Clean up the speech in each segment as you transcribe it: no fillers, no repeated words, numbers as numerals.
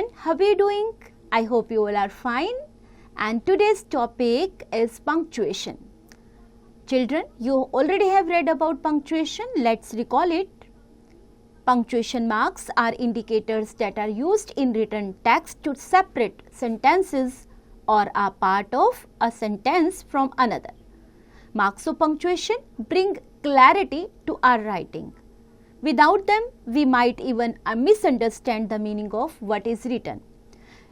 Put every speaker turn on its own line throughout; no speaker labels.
everyone, how are you doing? I hope you all are fine. And today's topic is punctuation. Children, you already have read about punctuation. Let's recall it. Punctuation marks are indicators that are used in written text to separate sentences or a part of a sentence from another. Marks of punctuation bring clarity to our writing. Without them, we might even misunderstand the meaning of what is written.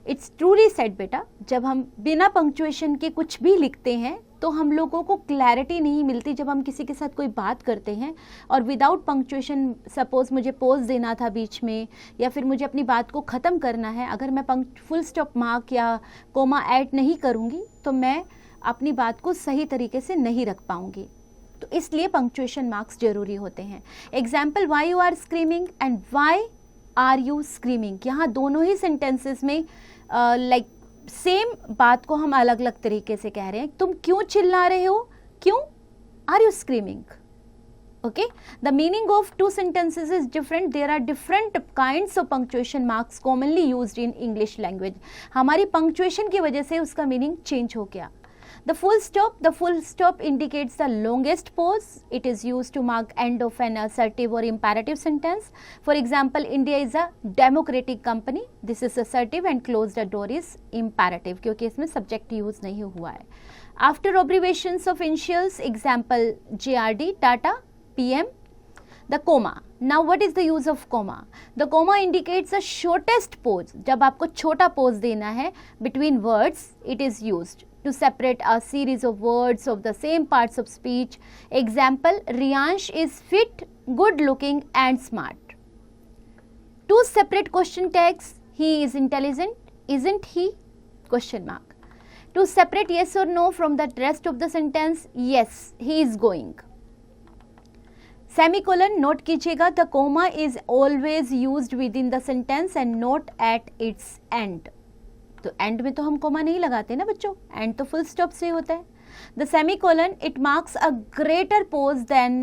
It's truly said बेटा, जब हम बिना punctuation के कुछ भी लिखते हैं तो हम लोगों को क्लैरिटी नहीं मिलती जब हम किसी के साथ कोई बात करते हैं और विदाउट पंक्चुएशन सपोज मुझे पोज देना था बीच में या फिर मुझे अपनी बात को ख़त्म करना है, अगर मैं फुल स्टॉप मार्क या कोमा ऐड नहीं करूँगी तो मैं अपनी बात को सही तरीके से नहीं रख पाऊँगी. तो इसलिए पंक्चुएशन मार्क्स जरूरी होते हैं. Example, why you are screaming and why are you screaming. यहाँ दोनों ही सेंटेंसेस में लाइक सेम बात को हम अलग अलग तरीके से कह रहे हैं. तुम क्यों चिल्ला रहे हो, क्यों, are you screaming. Okay, the meaning of two sentences is different. There are different kinds of punctuation marks commonly used in English language. हमारी पंक्चुएशन की वजह से उसका मीनिंग चेंज हो गया. The full stop indicates the longest pause. It is used to mark end of an assertive or imperative sentence. For example, India is a democratic company. This is assertive and close the door is imperative क्योंकि इसमें subject use नहीं हुआ है. After abbreviations of initials, example JRD, Tata, PM, the comma. Now what is the use of comma? The comma indicates the shortest pause. जब आपको छोटा pause देना है between words, it is used to separate a series of words of the same parts of speech. Example, Riyansh is fit, good looking and smart. Two separate question tags. He is intelligent, isn't he? Question mark. To separate yes or no from the rest of the sentence, yes, he is going. Semicolon, note कीजिएगा, the comma is always used within the sentence and not at its end. तो and में तो हम coma नहीं लगाते ना बच्चों, and तो फुल स्टॉप से होता है. The semicolon, it marks a greater pause than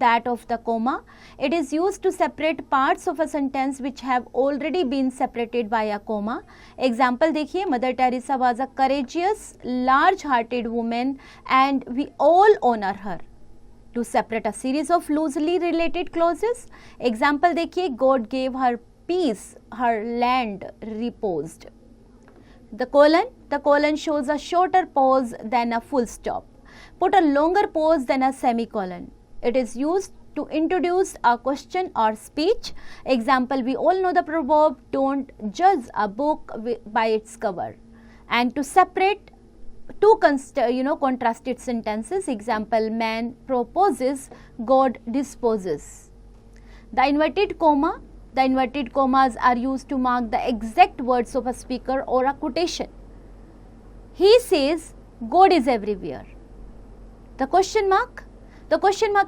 that of the comma. It is used to separate parts of a sentence which have already been separated by a comma. Example देखिए, Mother Teresa was a courageous, large hearted women and we all honour her. To separate a series of loosely related clauses. Example देखिए, God gave her peace, her land reposed. The colon shows a shorter pause than a full stop. Put a longer pause than a semicolon. It is used to introduce a question or speech. Example, we all know the proverb, don't judge a book by its cover. And to separate two contrasted sentences. Example, man proposes, God disposes. The inverted commas are used to mark the exact words of a speaker or a quotation. He says, God is everywhere. The question mark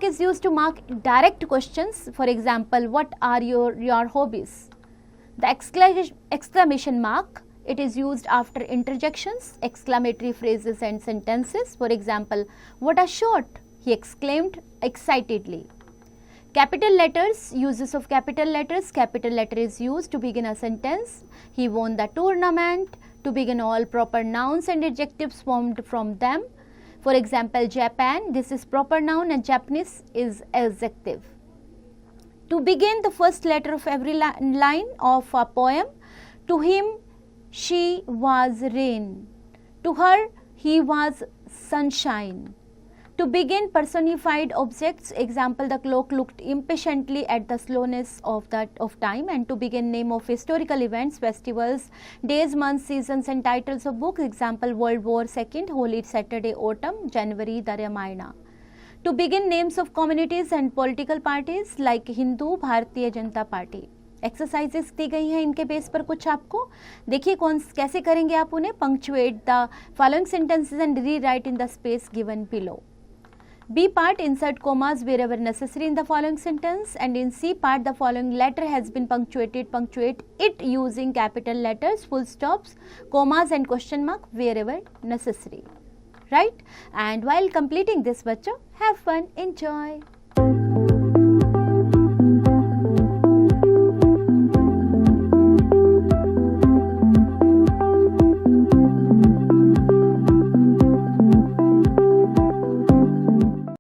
is used to mark direct questions. For example, what are your hobbies? The exclamation mark, it is used after interjections, exclamatory phrases and sentences. For example, what a shot, he exclaimed excitedly. Capital letters, uses of capital letters. Capital letter is used to begin a sentence. He won the tournament. To begin all proper nouns and adjectives formed from them. For example, Japan, this is proper noun and Japanese is adjective. To begin the first letter of every line of a poem. To him, she was rain. To her, he was sunshine. To begin personified objects, example, the clock looked impatiently at the slowness of time. And to begin name of historical events, festivals, days, months, seasons and titles of books, example, World War II, Holy Saturday, Autumn, January, the Ramayana. To begin names of communities and political parties like Hindu, Bharatiya Janata Party. Exercises दी गई हैं इनके base पर कुछ आपको. देखिए कैसे करेंगे आप उन्हें. Punctuate the following sentences and rewrite in the space given below. B part, insert commas wherever necessary in the following sentence, and in C part, the following letter has been punctuated. Punctuate it using capital letters, full stops, commas and question mark wherever necessary. Right? And while completing this, bachcho, have fun, enjoy.